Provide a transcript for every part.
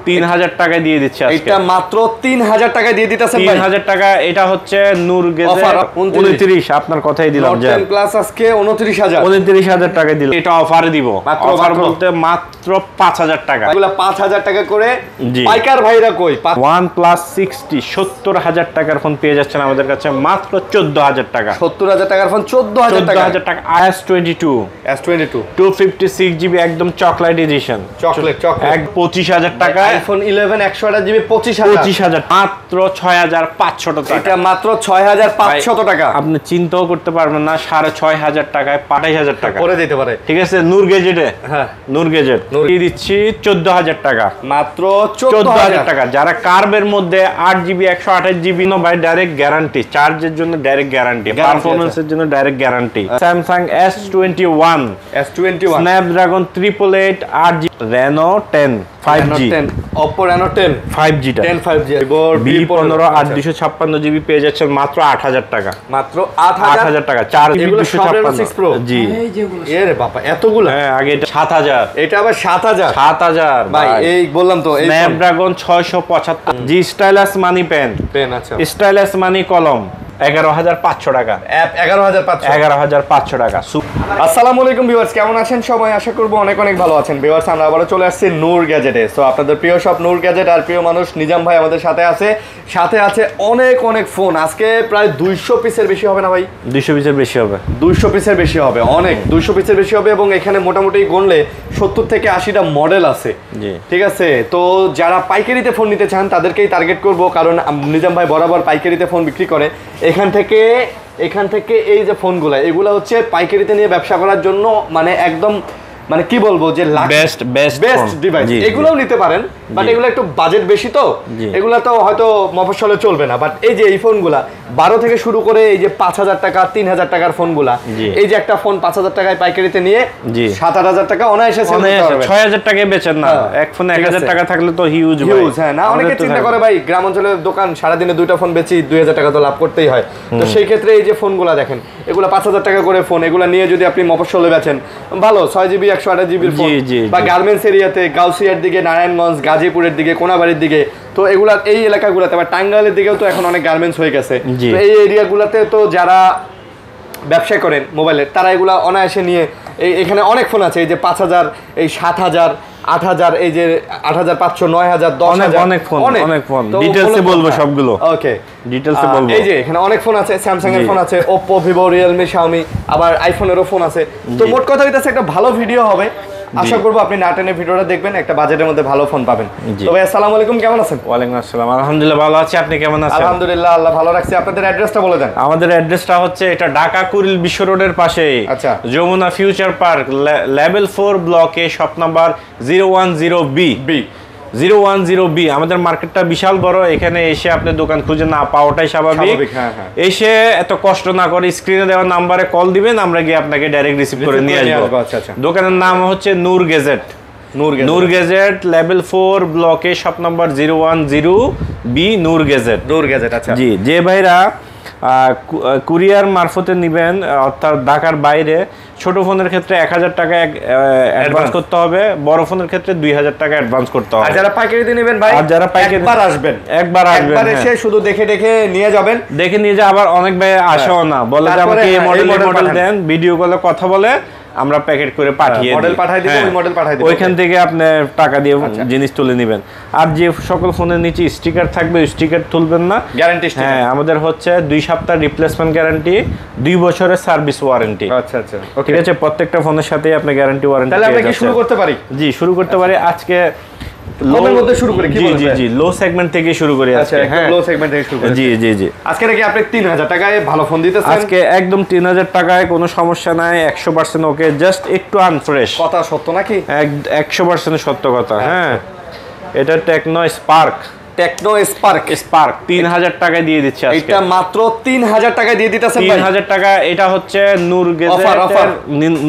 3000 টাকায় দিয়ে দিচ্ছি আজকে। এটা মাত্র 3000 টাকায় দিয়ে দিতেছেন ভাই। 3000 টাকা। এটা হচ্ছে নূর গেজেট 29, আপনার কথাই দিলাম। নোট 10 প্লাস আজকে 29000 টাকায় দিলাম। এটা অফারে দিব। অফার বলতে মাত্র 5000 টাকা। এগুলা 5000 টাকা করে পাইকার ভাইরা কই OnePlus 60 70000 টাকার ফোন পেয়ে যাচ্ছেন আমাদের কাছে মাত্র 14000 টাকা। 70000 টাকার ফোন 14000 টাকা। S22 256GB একদম চকলেট এডিশন। চকলেট 25000 টাকা। আইফোন 11 128GB 25000 মাত্র 6500 টাকা। এটা মাত্র 6500 টাকা। আপনি চিন্তাও করতে পারবেন না 6500 টাকায় 28000 টাকা পরে দিতে পারে। ঠিক আছে। নূর গেজেটে নূর গেজেট দিয়ে দিচ্ছি 14000 টাকা। মাত্র 14000 টাকা। যারা কার্ভের মধ্যে 8GB 128GB ভাই ডাইরেক্ট গ্যারান্টি, চার্জের জন্য ডাইরেক্ট গ্যারান্টি, পারফরম্যান্সের জন্য direct guarantee. Samsung S21 Snapdragon 888 8GB Reno 10 5G Oppo Reno 10 5G টা 10 5G B15 856GB পেয়ে যাচ্ছেন মাত্র 8000 টাকা। মাত্র 8000 টাকা। 4GB 256 Pro জি। এর বাবা এতগুলো। হ্যাঁ আগে এটা 7000, এটা আবার 7000 ভাই। এই বললাম তো এই Snapdragon 675 জি স্টাইলাস মানি পেন। আচ্ছা স্টাইলাস মানি কলম 11500 টাকা। অ্যাপ 11500 টাকা। আসসালামু আলাইকুম ভিউয়ার্স, কেমন আছেন সবাই? আশা করব অনেক অনেক ভালো আছেন। ভিউয়ার্স আমরা আবারো চলে আসছি নূর গ্যাজেটে। সো আপনাদের প্রিয় সব নূর গ্যাজেট আর প্রিয় মানুষ নিজাম ভাই আমাদের সাথে আছে। সাথে আছে অনেক অনেক ফোন। আজকে প্রায় 200 পিসের বেশি হবে না ভাই? 200 পিসের বেশি হবে। 200 পিসের বেশি হবে, অনেক 200 পিসের বেশি হবে। এবং এখানে মোটামুটি গুনলে 70 থেকে 80টা মডেল আছে। ঠিক আছে। তো যারা পাইকারিতে ফোন নিতে চান তাদেরকেই টার্গেট করব, কারণ নিজাম ভাই বরাবর পাইকারিতে ফোন বিক্রি করে। এখান থেকে এই যে ফোনগুলো, এগুলো হচ্ছে পাইকারিতে নিয়ে ব্যবসা করার জন্য মানে একদম মানে কি বলবো যে বেস্ট ডিভাইস। এগুলোও নিতে পারেন, বাট এগুলো একটু বাজেট বেশি, তো এগুলো তো হয়তো মফস্বলে চলবে না। বাট এই যে এই ফোনগুলা 12 থেকে শুরু করে এই যে 5000 টাকা 3000 টাকার ফোনগুলা, এই যে একটা ফোন 5000 টাকায় পাইকারিতে নিয়ে 7-8000 টাকা অনায়াসে সেল করতে পারবেন। 6000 টাকায় বেচেন না, এক ফোনে 1000 টাকা থাকলে তো হিউজ। হ্যাঁ না, অনেকে চিন্তা করে ভাই গ্রাম অঞ্চলের দোকান সারাদিনে 2টা ফোন বেচি 2000 টাকা তো লাভ করতেই হয়। তো সেই ক্ষেত্রে এই যে ফোনগুলা দেখেন, এগুলা 5000 টাকা করে ফোন, এগুলা নিয়ে যদি আপনি মফস্বলে বেচেন ভালো 6GB 128GB ফোন, বা গার্মেন্টস এরিয়াতে গাউসিয়ার দিকে, নারায়ণগঞ্জ, গাজীপুরের দিকে, কোনাবাড়ির দিকে, তো এগুলা এই এলাকাগুলোতে, আবার টাঙ্গাইলের দিকেও তো এখন অনেক গার্মেন্টস হয়ে গেছে। তো এই এরিয়াগুলোতে তো যারা ব্যবসা করেন মোবাইলের, তারা এগুলা অনায়াসে নিয়ে এখানে অনেক ফোন আছে। এই যে 5000, এই 7000, 8000, এই যে 8500, 9000, 10000, অনেক ফোন ডিটেইলসে বলবো সবগুলো। ওকে ডিটেইলসে বলবো। এই যে এখানে অনেক ফোন আছে, স্যামসাং এর ফোন আছে, Oppo, Vivo, Realme, Xiaomi, আবার আইফোনেরও ফোন আছে। তো মোট কথা হইতাছে একটা ভালো ভিডিও হবে। আশা করব আপনি না টেনে ভিডিওটা দেখবেন, একটা বাজেটের মধ্যে ভালো ফোন পাবেন। তো ভাই আসসালামু আলাইকুম, কেমন আছেন? ওয়ালাইকুম আসসালাম, আলহামদুলিল্লাহ ভালো আছি। আপনি কেমন আছেন? আলহামদুলিল্লাহ, আল্লাহ ভালো রাখছে। আপনাদের অ্যাড্রেসটা বলে দেন। আমাদের অ্যাড্রেসটা হচ্ছে এটা ঢাকা কুড়িল বিশ্ব রোডের পাশে, আচ্ছা, যমুনা ফিউচার পার্ক লেভেল 4 ব্লকে, শপ নাম্বার 010B। আমাদের মার্কেটটা বিশাল বড়। এখানে এসে আপনি দোকান খুঁজে না পাওয়াটাই স্বাভাবিক। এসে এত কষ্ট না করে স্ক্রিনে দেওয়া নাম্বারে কল দিবেন, আমরা গিয়ে আপনাকে ডাইরেক্ট রিসিভ করে নিয়ে আসবো। দোকানের নাম হচ্ছে নূর গেজেট। নূর গেজেট লেভেল 4 ব্লকে, শপ নাম্বার 010B নূর গেজেট। আচ্ছা জি। যে ভাইরা কুরিয়ার মারফতে নিবেন, অর্থাৎ ঢাকার বাইরে, ছোট ফোনের ক্ষেত্রে 1000 টাকা অ্যাডভান্স করতে হবে, বড় ফোনের ক্ষেত্রে 2000 টাকা অ্যাডভান্স করতে হবে। আর যারা পাইকারিতে নেবেন ভাই, আর যারা পাইকারি একবার আসবেন, এসে শুধু দেখে নিয়ে যাবেন। দেখে নিয়ে যা। আবার অনেক ভাই আসেও না, বলে যে আমাকে এই মডেল দেন, ভিডিও কলে কথা বলে আমরা প্যাকেট করে পাঠিয়ে দিই, মডেল পাঠিয়ে দিব, ওই মডেল পাঠিয়ে দিব, ওইখান থেকে আপনি টাকা দিয়ে জিনিস তুলে নেবেন। আর যে সকল ফোনের নিচে স্টিকার থাকবে, স্টিকার তুলবেন না। গ্যারান্টি হ্যাঁ, আমাদের হচ্ছে 2 সপ্তাহ রিপ্লেসমেন্ট গ্যারান্টি, 2 বছরের সার্ভিস ওয়ারেন্টি। আচ্ছা ঠিক আছে। প্রত্যেকটা ফোনের সাথে আপনি গ্যারান্টি ওয়ারেন্টি। তাহলে আমরা কি শুরু করতে পারি? জি, শুরু করতে পারি। আজকে লোর মধ্যে শুরু করি, কি বলেন? জি, লো সেগমেন্ট থেকে শুরু করি আজকে। হ্যাঁ, লো সেগমেন্ট থেকে শুরু করি। জি। আজকে নাকি আপনি 3000 টাকায় ভালো ফোন দিতেছেন? আজকে একদম 3000 টাকায়, কোনো সমস্যা নাই, 100% ওকে, জাস্ট একটু আনফ্রেশ। কথা সত্য নাকি? 100% সত্য কথা। হ্যাঁ, এটা টেকনো স্পার্ক 3000 টাকায় দিয়ে দিচ্ছি আজকে। এটা মাত্র 3000 টাকায় দিয়ে দিতেছেন ভাই। 3000 টাকা। এটা হচ্ছে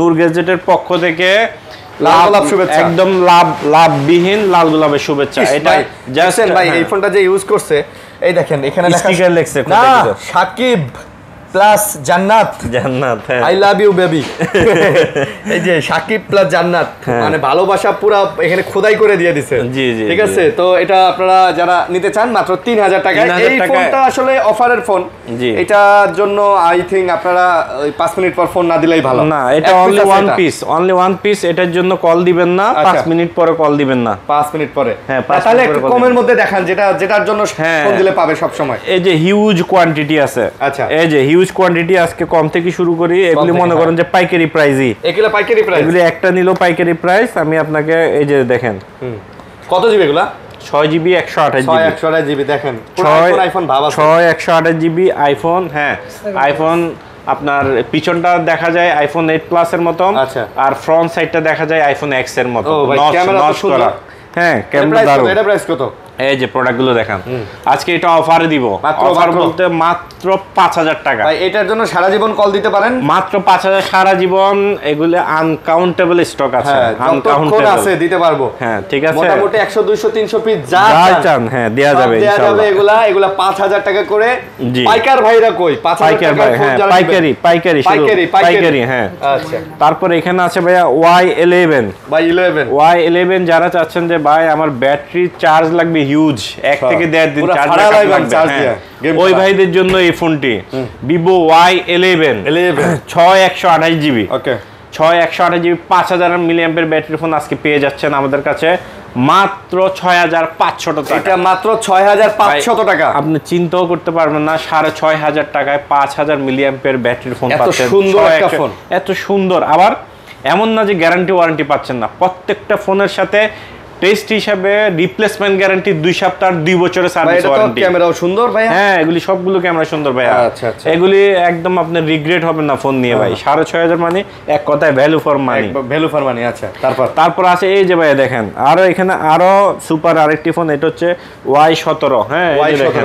নূর গেজেটের পক্ষ থেকে একদম লাভবিহীন লাল গোলাপের শুভেচ্ছা। এটা জাস্ট ভাই এই ফোনটা যে ইউজ করছে, এই দেখেন এখানে লেখা স্টিকার লেখছে না সাকিব প্লাস জান্নাত। জান্নাত, হ্যাঁ। I love you baby. এই যে সাকিব প্লাস জান্নাত, মানে ভালোবাসা পুরো এখানে খোদাই করে দিয়ে দিছে। জি জি, ঠিক আছে। তো এটা আপনারা যারা নিতে চান মাত্র 3000 টাকায়। এই ফোনটা আসলে অফারের ফোন, এটার জন্য আই থিং আপনারা 5 মিনিট পর ফোন না দিলেই ভালো। না, এটা অনলি ওয়ান পিস, এটার জন্য কল দিবেন না, 5 মিনিট পরে কল দিবেন না, 5 মিনিট পরে। হ্যাঁ, তাহলে একটু কমের মধ্যে দেখান, যেটার জন্য ফোন দিলে পাবে সব সময়। এই যে হিউজ কোয়ান্টিটি আছে। আচ্ছা, এই যে হিউজ কোয়ান্টিটি, আজকে কম থেকে শুরু করি। এগুলি মনে করেন যে পাইকারি প্রাইসই, এগুলো পাইকারি প্রাইস, এগুলি একটা নিলো পাইকারি প্রাইস। আমি আপনাকে এই যে দেখেন কত জিবি এগুলা? 6 জিবি 128 জিবি। দেখেন আইফোন ভাব আছে, 6 128 জিবি আইফোন। হ্যাঁ, আইফোন আপনার পিছনটা দেখা যায় আইফোন 8 প্লাস এর মতো, আর ফ্রন্ট সাইডটা দেখা যায় আইফোন এক্স এর মতো। হ্যাঁ, ক্যামেরা দারুণ। এটা প্রাইস কত? এই যে প্রোডাক্টগুলো দেখান, আজকে এটা অফারে দিব। অফার বলতে মাত্র 5000 টাকা। ভাই এটার জন্য সারা জীবন কল দিতে পারেন, মাত্র 5000 সারা জীবন। এগুলো আনকাউন্টেবল স্টক আছে, আনকাউন্টেবল আছে, দিতে পারবো। হ্যাঁ, ঠিক আছে, মোটামুটি 100 200 300 পিস যা চান, হ্যাঁ, দেয়া যাবে ইনশাআল্লাহ। এগুলা 5000 টাকা করে। পাইকার ভাইরা কই? 5000 টাকা। হ্যাঁ, পাইকারি। হ্যাঁ, আচ্ছা। তারপর এখানে আছে ভাইয়া Y11। Y11 যারা চাচ্ছেন যে ভাই আমার ব্যাটারি চার্জ লাগবে হিউজ, 1 থেকে 1.5 দিন চার্জ লাগবে, ওই ভাইদের জন্য এই ফোনটি Vivo Y11 6 128 GB. Okay, 6 128 GB 5000 মিলিঅ্যাম্পের ব্যাটারি ফোন আজকে পেয়ে যাচ্ছেন আমাদের কাছে মাত্র 6500 টাকা। এটা মাত্র 6500 টাকা। আপনি চিন্তাও করতে পারবেন না, 6500 টাকায় 5000 মিলিঅ্যাম্পের ব্যাটারি ফোন পাচ্ছেন। এত সুন্দর একটা ফোন, এত সুন্দর। আবার এমন না যে গ্যারান্টি ওয়ারেন্টি পাচ্ছেন না, প্রত্যেকটা ফোনের সাথে টেস্ট হিসাবে রিপ্লেসমেন্ট গ্যারান্টি 2 সপ্তাহ আর 2 বছরের সার্ভিস ওয়ারেন্টি। ক্যামেরাও সুন্দর ভাই। হ্যাঁ, এগুলি সবগুলো ক্যামেরা সুন্দর ভাই। আচ্ছা আচ্ছা, এগুলি একদম আপনি রিগ্রেট হবেন না ফোন নিয়ে ভাই। 6500 মানে এক কথায় ভ্যালু ফর মানি। আচ্ছা, তারপর আছে এই যে ভাই দেখেন, আরো এখানে আরো সুপার আরেকটি ফোন, এটা হচ্ছে Y17। হ্যাঁ,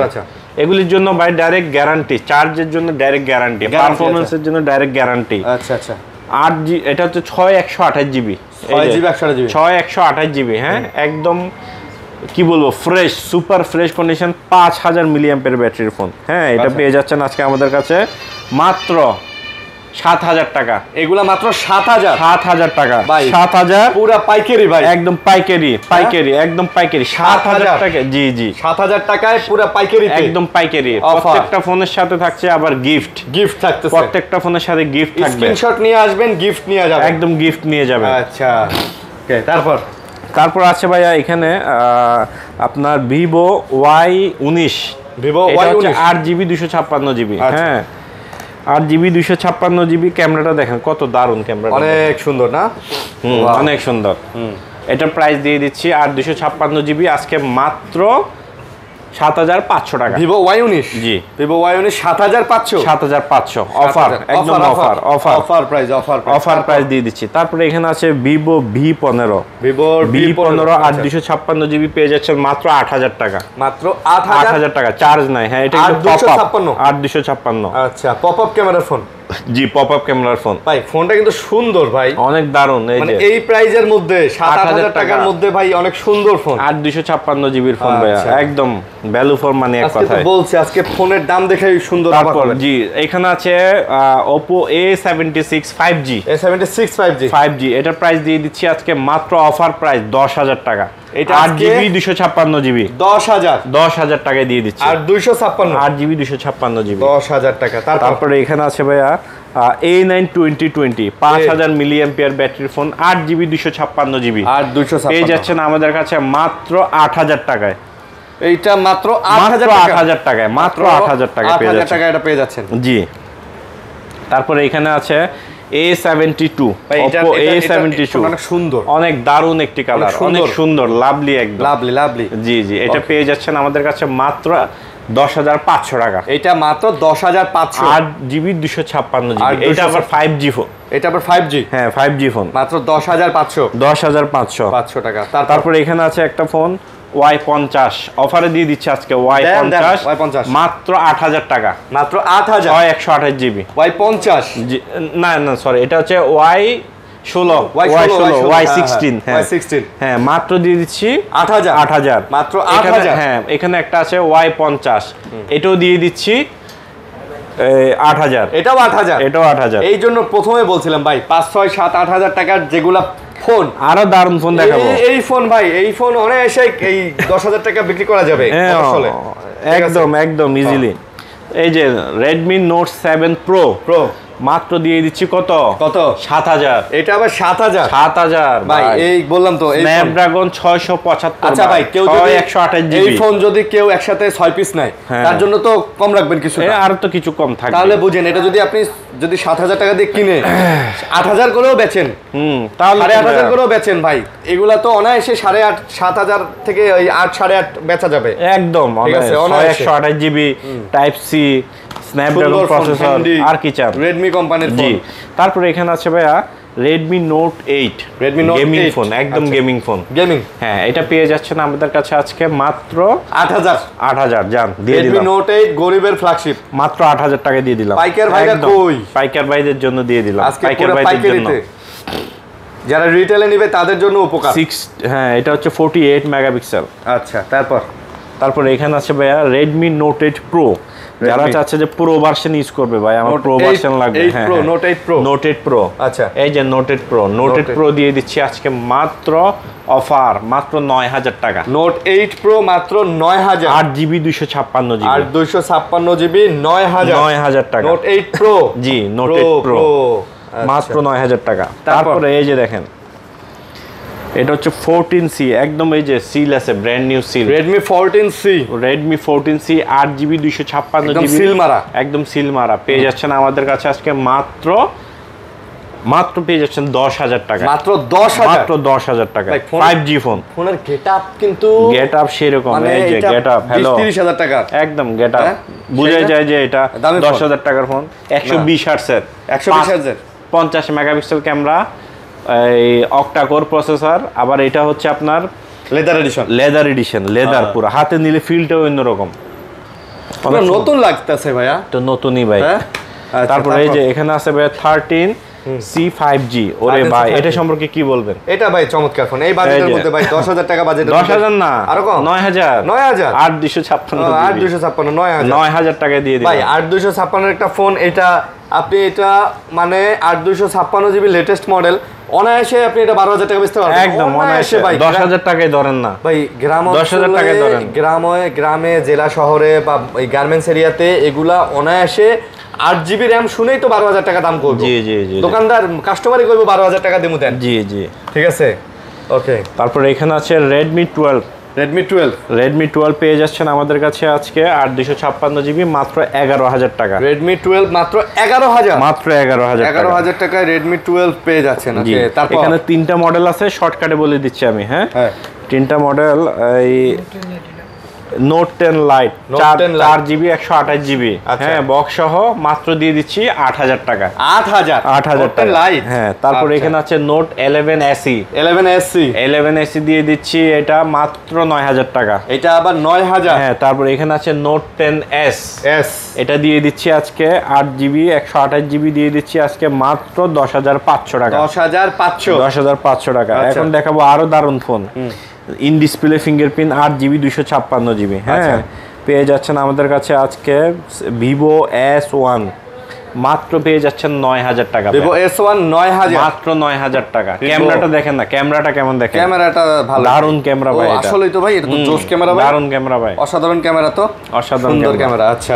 আচ্ছা। এগুলির জন্য ভাই ডাইরেক্ট গ্যারান্টি, চার্জের জন্য ডাইরেক্ট গ্যারান্টি, পারফরম্যান্সের জন্য ডাইরেক্ট গ্যারান্টি। আচ্ছা আচ্ছা। 8 এটা হচ্ছে 6 128 জিবি, 6 128 জিবি। হ্যাঁ, একদম কি বলবো, ফ্রেশ, সুপার ফ্রেশ কন্ডিশন, 5000 মিলিঅ্যাম্পের ব্যাটারির ফোন। হ্যাঁ, এটা পেয়ে যাচ্ছেন আজকে আমাদের কাছে মাত্র 7000 টাকা। এগুলা মাত্র 7000 টাকা। 7000 পুরো পাইকারি ভাই, একদম পাইকারি, একদম পাইকারি। 7000 টাকা। জি জি, 7000 টাকায় পুরো পাইকারি, একদম পাইকারি। প্রত্যেকটা ফোনের সাথে থাকছে আবার গিফট থাকতেছে, প্রত্যেকটা ফোনের সাথে গিফট থাকবে। স্ক্রিনশট নিয়ে আসবেন, গিফট নিয়ে যাবেন, একদম গিফট নিয়ে যাবেন। আচ্ছা, ওকে। তারপর আছে ভাইয়া এখানে আপনার Vivo Y19। 8GB 256 GB. হ্যাঁ, 8GB 256 জিবি। ক্যামেরাটা দেখেন কত দারুণ, ক্যামেরা অনেক সুন্দর না? অনেক সুন্দর। এটার প্রাইস দিয়ে দিচ্ছি 8 256 জিবি আজকে মাত্র 7500 টাকা। Vivo Y19, জি, Vivo Y19 7500 অফার, একদম অফার প্রাইস দিয়ে দিচ্ছি। তারপরে এখানে আছে Vivo V15। V15 8 256 জিবি পেয়ে যাচ্ছেন মাত্র 8000 টাকা। মাত্র 8000 টাকা, চার্জ নাই। হ্যাঁ, এটা কিন্তু পপআপ 8 256। আচ্ছা, পপআপ ক্যামেরার ফোন। জি, পপআপ ক্যামেরার ফোন। ভাই ফোনটা কিন্তু সুন্দর ভাই, অনেক দারুণ। এই যে এই প্রাইজের মধ্যে 7000 টাকার মধ্যে ভাই অনেক সুন্দর ফোন, 8 256 জিবির ফোন ভাই, একদম ভ্যালু ফর মানি এক কথায়। আজকে তো বলছি, আজকে ফোনের দাম দেখেই সুন্দর। তারপর জি, এখানে আছে Oppo A76 5G। A76 5G এটার প্রাইস দিয়ে দিচ্ছি আজকে মাত্র অফার প্রাইস 10000 টাকা। এটা 8GB 256 জিবি 10000 টাকায় দিয়ে দিচ্ছি। আর 256 8GB 256 জিবি 10000 টাকা। তারপরে এখানে আছে ভাইয়া A9 2020 5000 মিলিঅ্যাম্পিয়ার ব্যাটারির ফোন, 8GB 256 জিবি আর 256 পেয়ে যাচ্ছেন আমাদের কাছে মাত্র 8000 টাকায়। এইটা মাত্র 8000 টাকায়, মাত্র 8000 টাকায় পেয়ে যাচ্ছেন। 8000 টাকা এটা পেয়ে যাচ্ছেন। জি। তারপরে এখানে আছে A72, Oppo A72 অনেক সুন্দর, অনেক দারুণ একটি কালার, অনেক সুন্দর, লাভলি, একদম লাভলি। জি জি, এটা পেয়ে যাচ্ছেন আমাদের কাছে মাত্র 10500 টাকা। এটা মাত্র 10500, 8GB 256 জিবি। এটা আবার 5G ফোন। এটা আবার 5G, হ্যাঁ 5G ফোন, মাত্র 10500 টাকা। তারপরে এখানে আছে একটা ফোন Y50 অফারে দিয়ে দিচ্ছে আজকে। Y50 মাত্র 8000 টাকা, মাত্র 8000, 128 জিবি। Y50 না সরি, এটা হচ্ছে Y16 হ্যাঁ, মাত্র দিয়ে দিচ্ছি 8000 মাত্র 8000। হ্যাঁ, এখানে একটা আছে Y50, এটাও দিয়ে দিচ্ছি 8000, এটাও 8000, এটাও 8000। এই জন্য প্রথমে বলছিলাম ভাই 5 6 7 8000 টাকার যেগুলা ফোন, আরো দারুন ফোন দেখাবো। এই ফোন ভাই, এই ফোন অনায়াসে এই 10,000 টাকা বিক্রি করা যাবে আসলে, একদম একদম ইজিলি। এই যে Redmi Note 7 Pro মাত্র দিয়ে দিচ্ছি কত 7000। এটা আবার 7000 ভাই, এই বললাম তো স্ন্যাপড্রাগন 675। আচ্ছা ভাই, কেউ যদি 128 এই জিবি ফোন যদি কেউ একসাথে 6 পিস নেয় তার জন্য তো কম রাখবেন কিছু, আর তো কিছু কম থাকবে। তাহলে বুঝেন, এটা যদি আপনি 7000 টাকা দিয়ে কিনে 8000 করেও বেচেন, তাহলে 8500 করেও বেচেন ভাই, এগুলা তো অনায়াসে 8.5 7000 থেকে ওই 8 8.5 বেচা যাবে একদম। 128 GB type C Snapdragon processor, আর কি চান? Redmi কোম্পানির ফোন। তারপরে এখানে আছে ভাইয়া Redmi Note 8 গেমিং ফোন, একদম গেমিং ফোন, গেমিং। হ্যাঁ, এটা পেয়ে যাচ্ছেন আমাদের কাছে আজকে মাত্র 8000 জান দিয়ে দিলাম। Redmi Note 8 গরিবের ফ্ল্যাগশিপ মাত্র 8000 টাকা দিয়ে দিলাম। পাইকার ভাইরা কই? পাইকার ভাইদের জন্য দিয়ে দিলাম, পাইকার ভাইদের জন্য। যারা রিটেলে নেবে তাদের জন্য উপকার। হ্যাঁ, এটা হচ্ছে 48 মেগাপিক্সেল। আচ্ছা, তারপর এখানে আছে ভাইয়া Redmi Note 8 Pro, যারা চাচ্ছে যে প্রো ভার্সন ইউজ করবে, ভাই আমার প্রো ভার্সন লাগবে। হ্যাঁ, Note 8 Pro। আচ্ছা, এই যে Note 8 Pro দিয়ে দিচ্ছি আজকে মাত্র অফার, মাত্র 9000 টাকা। Note 8 Pro মাত্র 9000, 8GB 256 জিবি, আর 256 জিবি 9000 টাকা। Note 8 Pro, জি Note 8 Pro মাত্র 9000 টাকা। তারপরে এই যে দেখেন, এটা হচ্ছে 14C, একদম এই যে সিল আছে, brand new seal, Redmi 14C 8GB 256 GB, seal মারা, একদম সিল মারা। পেয়ে যাচ্ছেন আমাদের কাছে আজকে মাত্র পেয়ে যাচ্ছেন 10,000 টাকা, মাত্র 10,000 টাকা। 5G ফোন, ফোনের গেটআপ কিন্তু গেটআপ সেরকম, এই যে গেটআপ, হ্যালো 30,000 টাকা, একদম গেটআপ বোঝা যায় যে এটা 10,000 টাকার ফোন। 120 হার্টজের 50 মেগাপিক্সেল ক্যামেরা, এই অক্টা কোর প্রসেসর, আবার এটা হচ্ছে আপনার লেদার এডিশন, লেদার পুরো হাতে নিলে ফিলটাও অন্যরকম, নতুন লাগতেছে ভাইয়া, তো নতুনই ভাই। তারপরে এই যে এখানে আছে ভাই 13C 5G। ওরে ভাই, এটা সম্পর্কে কি বলবেন? এটা ভাই চমৎকার ফোন, এই বাজেটের মধ্যে ভাই 10,000 টাকা বাজেটের 10,000 না, আরো কম, 9,000 8256 9000 টাকা দিয়ে দিই ভাই। 8256 একটা ফোন, এটা আপনি এটা মানে 8256 জিবি লেটেস্ট মডেল, অনায়াসে আপনি এটা 12,000 টাকা বেচতে পারবেন, একদম অনায়াসে ভাই। 10,000 টাকায় ধরেন না ভাই, গ্রাম 10,000 টাকায় ধরেন, গ্রামে জেলা শহরে বা এই গার্মেন্টস এরিয়াতে এগুলা অনায়াসে 8GB RAM শুনেই তো 12,000 টাকা দাম করবে। জি, দোকানদার কাস্টমারই কইবো 12,000 টাকা দিমু দেন। জি, ঠিক আছে, ওকে। তারপর এখানে আছে Redmi 12 পেয়ে যাচ্ছেন আমাদের কাছে আজকে 8 জিবি মাত্র 11,000 টাকা। Redmi 12 মাত্র 11,000 টাকায় Redmi 12 পেয়ে যাচ্ছেন। তারপর এখানে 3টা মডেল আছে, শর্টকাটে বলে দিচ্ছি আমি। হ্যাঁ, 3টা মডেল, এই Note 10 Lite 4GB 128 জিবি, হ্যাঁ বক্স সহ মাত্র দিয়ে দিচ্ছি 8,000 টাকা। 8,000 টাকা লাইট। হ্যাঁ, তারপর এখানে আছে Note 11 SE দিয়ে দিচ্ছি এটা মাত্র 9,000 টাকা। এটা আবার 9,000। হ্যাঁ, তারপর এখানে আছে Note 10S, এটা দিয়ে দিচ্ছি আজকে 8GB 128 জিবি দিয়ে দিচ্ছি আজকে মাত্র 10,500 টাকা। 10,500 টাকা। এখন দেখাবো আরো দারুণ phone, in display fingerprint 8GB 256 GB. হ্যাঁ, পেয়ে যাচ্ছেন আমাদের কাছে আজকে Vivo S1 মাত্র পেয়ে যাচ্ছেন 9,000 টাকা। Vivo S1 9,000, মাত্র 9,000 টাকা। ক্যামেরাটা দেখেন না, ক্যামেরাটা কেমন দেখেন? ক্যামেরাটা ভালো, দারুণ ক্যামেরা ভাই। আসলেই তো ভাই, এটা তো জোস ক্যামেরা ভাই, দারুণ ক্যামেরা ভাই, অসাধারণ ক্যামেরা, তো অসাধারণ সুন্দর ক্যামেরা। আচ্ছা,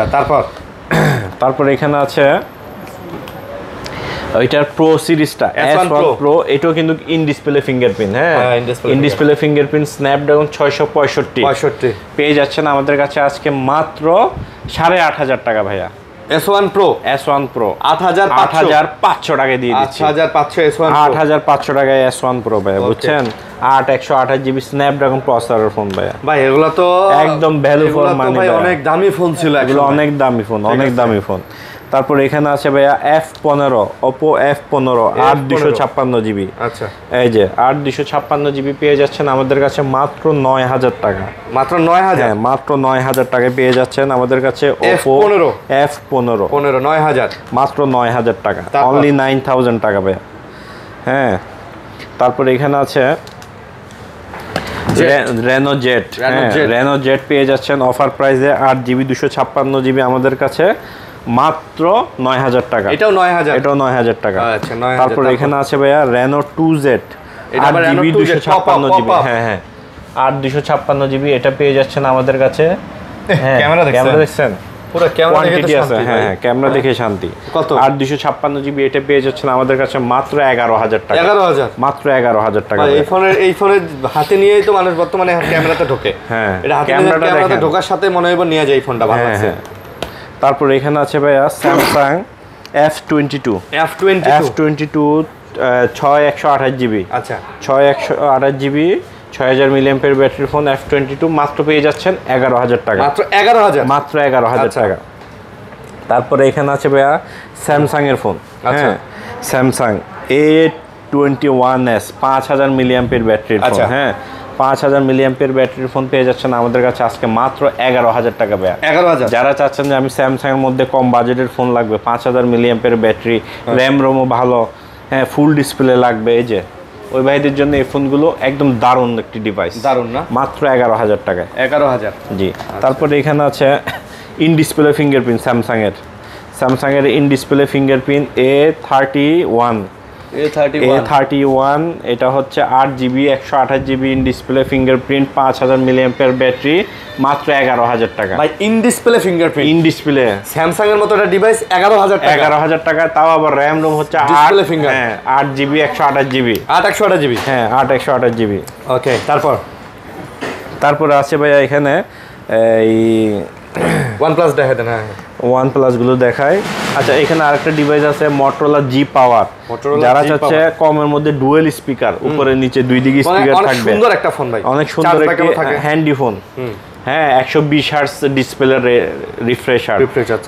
তারপর এখানে আছে ওইটার প্রো সিরিজটা S1 Pro, এটাও কিন্তু ইন ডিসপ্লে ফিঙ্গারপ্রিন্ট। হ্যাঁ, ইন ডিসপ্লে ফিঙ্গারপ্রিন্ট স্ন্যাপড্রাগন 665 পেয়ে যাচ্ছেন আমাদের কাছে আজকে মাত্র 8,500 টাকা ভাইয়া। S1 Pro 8,500 টাকা দিয়ে দিচ্ছি। 8,500 টাকায় S1 Pro ভাইয়া, বুঝছেন? 128 জিবি স্ন্যাপড্রাগন প্রসেসরের ফোন ভাইয়া। এগুলো তো একদম ভ্যালু ফর মানি, অনেক দামি ফোন ছিল এগুলো, অনেক দামি ফোন। তারপর এখানে আছে ভাইয়া F15, Oppo F15 8 জিবি। আচ্ছা, এই যে 8 জিবি পেয়ে যাচ্ছেন আমাদের কাছে মাত্র 9,000 টাকা। মাত্র 9,000? হ্যাঁ, মাত্র 9,000 টাকায় পেয়ে যাচ্ছেন আমাদের কাছে Oppo F15 9,000, মাত্র 9,000 টাকা, অনলি 9,000 টাকা ভাইয়া। হ্যাঁ, তারপর এখানে আছে Reno Jet পেয়ে যাচ্ছেন অফার প্রাইসে 8GB 256 জিবি আমাদের কাছে মাত্র 9000 টাকা। এটাও 9000, এটাও 9000 টাকা। আচ্ছা 9000। তারপর এখানে আছে ভাইয়া Reno 2Z, এটা আবার Reno 256GB। হ্যাঁ হ্যাঁ 256GB, এটা পেয়ে যাচ্ছেন আমাদের কাছে। হ্যাঁ ক্যামেরা দেখছেন, পুরো ক্যামেরা দেখে আছে। হ্যাঁ হ্যাঁ ক্যামেরা দেখে শান্তি। কত? 256GB, এটা পেয়ে যাচ্ছেন আমাদের কাছে মাত্র 11000 টাকা। 11000, মাত্র 11000 টাকা। এই ফোনের হাতে নিয়েই তো মানুষ বর্তমানে ক্যামেরাতে ঢোকে। হ্যাঁ এটা হাতে ক্যামেরাতে ঢোকার সাথে মনে হয় নিয়ে যায় এই ফোনটা, ভালো আছে। তারপর এখানে আছে ভাইয়া Samsung F22 6128GB। আচ্ছা 6128GB 6000 mAh battery phone F22 মাত্র পেয়ে যাচ্ছেন 11000 টাকা। মাত্র 11000, মাত্র 11000 টাকা। তারপরে এখানে আছে ভাইয়া স্যামসাং এর ফোন। আচ্ছা স্যামসাং A21s 5000 mAh ব্যাটারির ফোন। হ্যাঁ 5000 mAh ব্যাটারির ফোন পেয়ে যাচ্ছেন আমাদের কাছে আজকে মাত্র 11000 টাকা ভাইয়া। 11000। যারা চাচ্ছেন যে আমি স্যামসাং এর মধ্যে কম বাজেটের ফোন লাগবে, 5000 mAh ব্যাটারি, র্যাম রোমও ভালো, হ্যাঁ ফুল ডিসপ্লে লাগবে, এই যে ওই ভাইদের জন্য এই ফোনগুলো একদম দারুণ একটি ডিভাইস। দারুণ না? মাত্র 11000 টাকায়। 11000, জি। তারপরে এখানে আছে ইন ডিসপ্লে ফিঙ্গারপ্রিন্ট স্যামসাং এর ইন ডিসপ্লে ফিঙ্গারপ্রিন্ট A31। এটা হচ্ছে 8GB 128GB in display fingerprint, 5000 mAh battery, মাত্র 11000 টাকা। ভাই in display fingerprint, in display Samsung এর মতো একটা ডিভাইস 11000 টাকা। 11000 টাকা, তাও আবার র্যাম রোম হচ্ছে 8GB 128GB। 128GB, হ্যাঁ 128GB। ওকে। তারপরে আছে ভাইয়া এখানে এই OnePlus দেখা দেন। হ্যাঁ OnePlus গুলো দেখায়। আচ্ছা এখানে আরেকটা ডিভাইস আছে Motorola G Power। যারা চাচ্ছে কমের মধ্যে ডুয়েল স্পিকার, উপরে নিচে দুই দিকে স্পিকার থাকবে, অনেক সুন্দর একটা ফোন ভাই, অনেক সুন্দর একটা হ্যান্ডি ফোন। হ্যাঁ 120 হার্টজ ডিসপ্লে রিফ্রেশার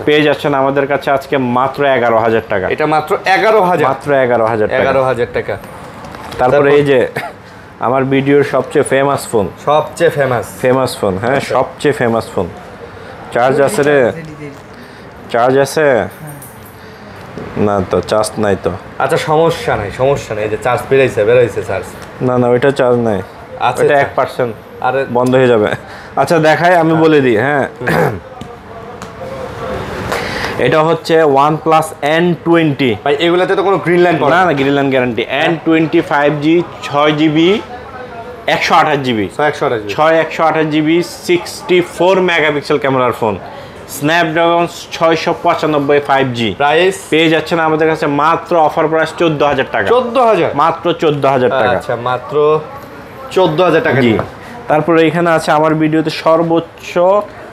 পেয়ে যাচ্ছেন আমাদের কাছে আজকে মাত্র 11000 টাকা। এটা মাত্র 11000, মাত্র 11000 টাকা। 11000 টাকা। তারপরে এই যে আমার ভিডিওর সবচেয়ে ফেমাস ফোন, হ্যাঁ সবচেয়ে ফেমাস ফোন। চার্জ আছে রে? চার্জ আছে না তো, চার্জ নাই তো। আচ্ছা সমস্যা নাই, এই যে চার্জ বেরাইছে চার্জ। না ওইটা চার্জ নাই, এটা 1% আরে বন্ধ হয়ে যাবে। আচ্ছা দেখাই, আমি বলে দিই। হ্যাঁ এটা হচ্ছে OnePlus N20 ভাই। এগুলাতে তো কোনো গ্রিন লাইন না, green guarantee. N20 5G 6GB 128GB 128GB 64 megapixel ক্যামেরার ফোন, স্ন্যাপড্রাগন 695 5G। প্রাইস পেয়ে যাচ্ছেন আমাদের কাছে মাত্র অফার প্রাইস 14000 টাকা। 14000, মাত্র 14000 টাকা। আচ্ছা মাত্র 14000 টাকা। জি। তারপরে এখানে আছে আমার ভিডিওতে সর্বোচ্চ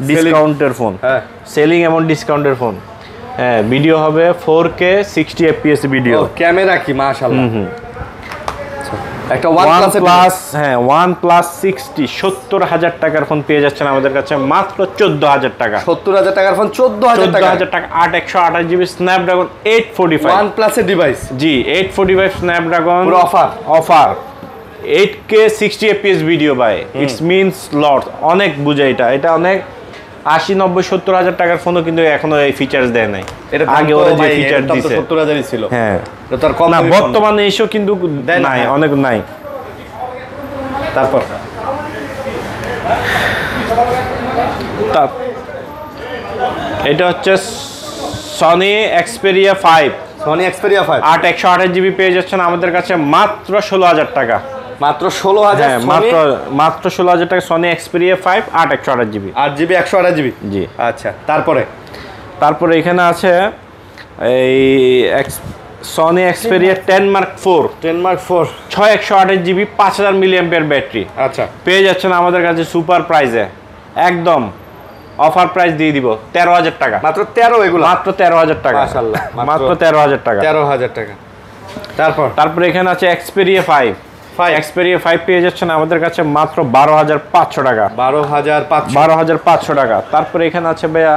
ডিসকাউন্টের ফোন, সেলিং এবং ডিসকাউন্টের ফোন। হ্যাঁ ভিডিও হবে 4K 60 fps ভিডিও। ক্যামেরা কি মাশাআল্লাহ। একটা OnePlus, হ্যাঁ OnePlus 60 70000 টাকার ফোন পেয়ে যাচ্ছেন আমাদের কাছে মাত্র 14000 টাকা। 70000 টাকার ফোন 14000 টাকা। 128GB স্ন্যাপড্রাগন 845 OnePlus এর ডিভাইস। জি 845 স্ন্যাপড্রাগন পুরো অফার 8K 60 fps ভিডিও ভাই, ইটস মিনস লট। অনেক বুঝে এটা অনেক 80-90-70 টাকার ফোনও কিন্তু এখনো এই ফিচার্স দেয় নাই। আগে ওরা যে ফিচার দিছে 70000ই ছিল। হ্যাঁ তার কম না, বর্তমানে এসো কিন্তু নাই, অনেক নাই। তারপর এটা হচ্ছে Sony Xperia 5 8 128GB পেয়ে যাচ্ছেন আমাদের কাছে মাত্র 16000 টাকা। মাত্র 16000, মাত্র 16000 টাকা Sony Xperia 5 8 128GB 8GB 128GB। জি। আচ্ছা তারপরে এখানে আছে এই Sony Xperia 10 Mark 4 6 128GB 5000 mAh battery. আচ্ছা পেয়ে যাচ্ছেন আমাদের কাছে সুপার প্রাইসে, একদম অফার প্রাইস দিয়ে দিব 13000 টাকা। মাত্র 13, এগুলো মাত্র 13000 টাকা। মাশাআল্লাহ, মাত্র 13000 টাকা। 13000 টাকা। তারপরে এখানে আছে Xperia 5 পেয়ে যাচ্ছেন আমাদের কাছে মাত্র 12500 টাকা। 12500 টাকা। তারপরে এখানে আছে ভাইয়া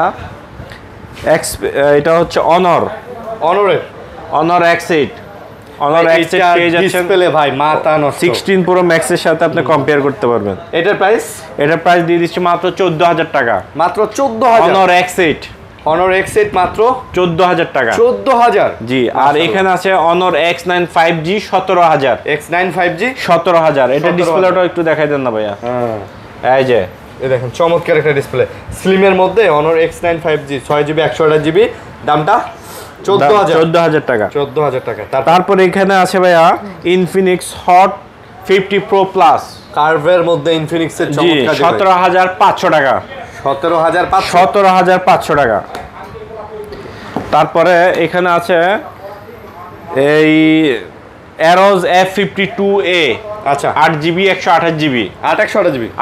এটা হচ্ছে Honor X8 পেয়ে যাচ্ছেন ডিসপ্লে ভাই মাথা নষ্ট। 16 Pro Max এর সাথে আপনি কম্পেয়ার করতে পারবেন। এটার প্রাইস দিয়ে দিচ্ছি মাত্র 14000 টাকা। মাত্র 14000। Honor X8 মাত্র 14000 টাকা। 14000 জি। আর এখানে আছে Honor X9 5G 17000। X9 5G 17000। এটা ডিসপ্লেটা একটু দেখাই দেন না ভাইয়া। এই যে এই দেখেন চমৎকার একটা ডিসপ্লে, স্লিমের মধ্যে Honor X9 5G 6GB 128GB দামটা 14000 টাকা। 14000 টাকা। তারপরে এখানে আছে ভাইয়া ইনফিনিক্স হট 50 প্রো প্লাস কার্ভের মধ্যে ইনফিনিক্সের চমৎকার 17500 টাকা। 17500 টাকা। তারপরে এখানে আছে এই Aeros F52A, আচ্ছা 8GB 128GB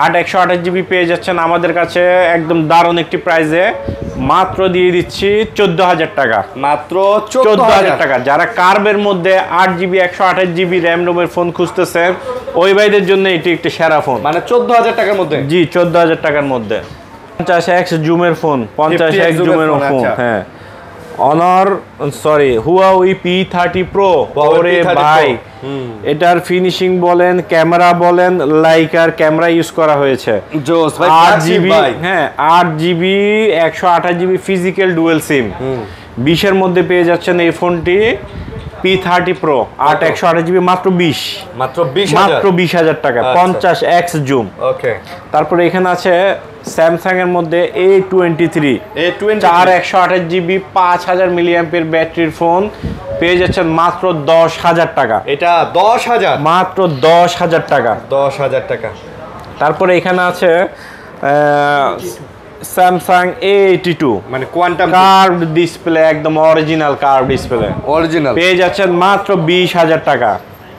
128GB পেয়ে যাচ্ছেন আমাদের কাছে একদম দারুণ একটি প্রাইসে, মাত্র দিয়ে দিচ্ছি 14000 টাকা। মাত্র 14000 টাকা। যারা কার্ভের মধ্যে 8GB 128GB র্যাম রোমের ফোন খুঁজতেছেন ওই ভাইদের জন্য এটি একটি সেরা ফোন, মানে 14000 টাকার মধ্যে। জি 14000 টাকার মধ্যে। 50x জুমের ফোন, 50x জুমের ফোন, হ্যাঁ Huawei P30 Pro। ওরে ভাই এটার ফিনিশিং বলেন, ক্যামেরা বলেন, লাইকার ক্যামেরা ইউজ করা হয়েছে। জোস ভাই 8GB, হ্যাঁ 8GB 128GB physical dual SIM. 20 এর মধ্যে পেয়ে যাচ্ছেন এই ফোনটি P30 Pro 8 128GB মাত্র 20000 টাকা। 50x zoom. ওকে। তারপরে এখানে আছে স্যামসাং এর মধ্যে A23 4 128GB 5000 মিলিঅ্যাম্পিয়ার ব্যাটারির ফোন পেয়ে যাচ্ছেন মাত্র 10000 টাকা। এটা 10000, মাত্র 10000 টাকা। 10000 টাকা। তারপরে এখানে আছে স্যামসাং A82 মানে কোয়ান্টাম কার্ভড ডিসপ্লে, একদম অরিজিনাল কার্ভ ডিসপ্লে, পেয়ে যাচ্ছেন মাত্র 20000 টাকা।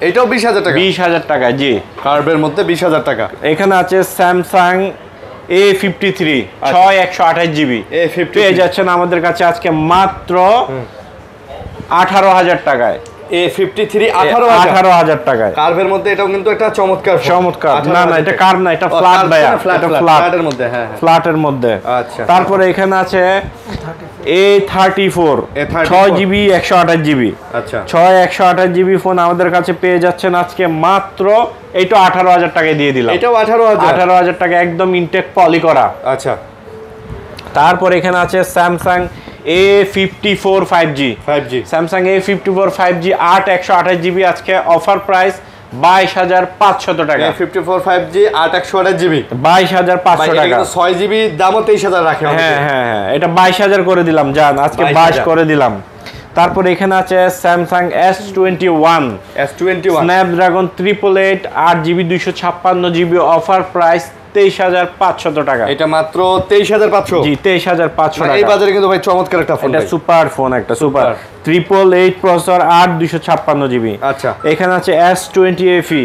এটাও 20000 টাকা। 20000 টাকা, জি কার্ভের মধ্যে 20000 টাকা। এখানে আছে স্যামসাং A53 6 128GB পেয়ে যাচ্ছেন আমাদের কাছে আজকে মাত্র 18000 টাকায়। A53 18000 টাকায়। কার্ভের মধ্যে এটাও কিন্তু একটা চমৎকার। না এটা কার্ভ না, এটা ফ্ল্যাট ভাইয়া, এটা ফ্ল্যাটের মধ্যে। হ্যাঁ ফ্ল্যাটের মধ্যে। আচ্ছা। তারপরে এখানে আছে A34 6GB 128GB। আচ্ছা 6 128GB ফোন আমাদের কাছে পেয়ে যাচ্ছেন আজকে মাত্র এইটা 18000 টাকায় দিয়ে দিলাম। এটাও 18000 টাকা, একদম ইনটেক পলি করা। আচ্ছা। তারপর এখানে আছে Samsung A54 5G। Samsung A54 5G 8 128GB আজকে অফার প্রাইস 22500 টাকা। A54 5G 8 128GB 22500 টাকা। 6GB দামও 23000 রাখে। হ্যাঁ এটা 22000 করে দিলাম, জান আজকে 22 করে দিলাম। তারপর এখানে আছে Samsung S21 Snapdragon 888 8GB 256GB offer price 23500 টাকা। এটা মাত্র 23500। জি 23500 টাকা। এই বাজারে কিন্তু ভাই চমৎকার একটা ফোন, এটা সুপার ফোন, একটা সুপার 888 প্রসেসর 8 256GB। আচ্ছা। এখানে আছে S20 FE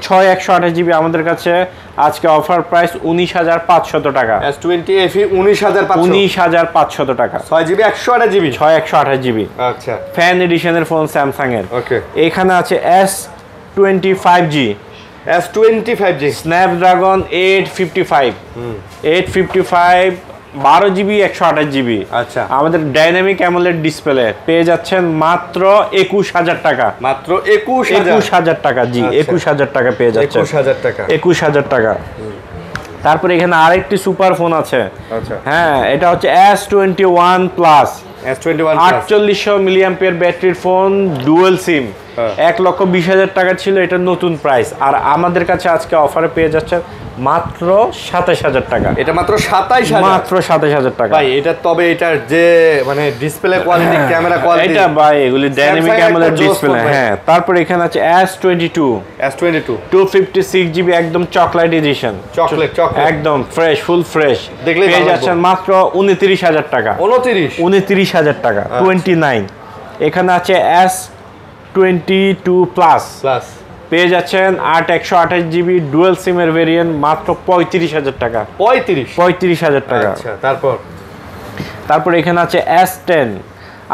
6 128GB আমাদের কাছে আজকে অফার প্রাইস 19500 টাকা। S20 FE 19500 টাকা। 6GB 128GB 6 128GB। আচ্ছা। ফ্যান এডিশনের ফোন স্যামসাং এর। ওকে। এখানে আছে S25G স্ন্যাপড্রাগন 855 12GB 128GB। আচ্ছা। আমাদের ডাইনামিক অ্যামোলেড ডিসপ্লে পেয়ে যাচ্ছেন মাত্র 21000 টাকা। মাত্র 21000 টাকা। জি 21000 টাকা পেয়ে যাচ্ছেন। 21000 টাকা। তারপরে এখানে আরেকটি সুপার ফোন আছে। আচ্ছা। হ্যাঁ এটা হচ্ছে S21 প্লাস। S21 4800 মিলিঅ্যাম্পিয়ার ব্যাটারির ফোন, ডুয়াল সিম, 1,20,000 টাকা ছিল এটা নতুন প্রাইস। আর আমাদের কাছে আজকে অফারে পেয়ে যাচ্ছে মাত্র 27000 টাকা। এটা মাত্র 27000, মাত্র 27000 টাকা ভাই। এটা তবে এটার যে মানে ডিসপ্লে কোয়ালিটি, ক্যামেরা কোয়ালিটি, এটা ভাই এগুলি ডাইনামিক অ্যামোলেড ডিসপ্লে। হ্যাঁ তারপর এখানে আছে S22 256GB একদম চকলেট এডিশন, চকলেট একদম ফ্রেশ, ফুল ফ্রেশ, পেয়ে যাচ্ছেন মাত্র 29000 টাকা। 29000 টাকা 29। এখানে আছে S22 প্লাস পেয়ে যাচ্ছেন 8 128GB ডুয়াল সিমের ভেরিয়েন্ট মাত্র 35000 টাকা। 35000 টাকা। আচ্ছা। তারপর এখানে আছে S10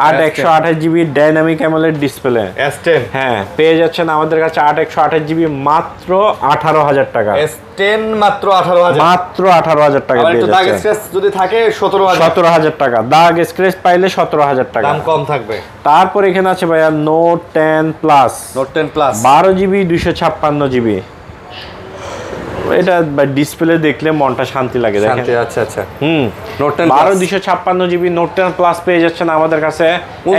8 128GB dynamic AMOLED display. S10 হ্যাঁ পেয়ে যাচ্ছেন আমাদের কাছে 8 128GB মাত্র 18000 টাকা। S10 মাত্র 18000, মাত্র 18000 টাকা পেয়ে যাচ্ছেন। দাগ স্ক্র্যাচ যদি থাকে 17000 টাকা। দাগ স্ক্র্যাচ পাইলে 17000 টাকা, দাম কম থাকবে। তারপর এখানে আছে ভাইয়া নোট 10 প্লাস 12GB 256GB। এটা ডিসপ্লে দেখলে মনটা শান্তি লাগে, দেখেন। আচ্ছা আচ্ছা। নোট 10 12 256GB নোট 10 প্লাস পেয়ে যাচ্ছেন আমাদের কাছে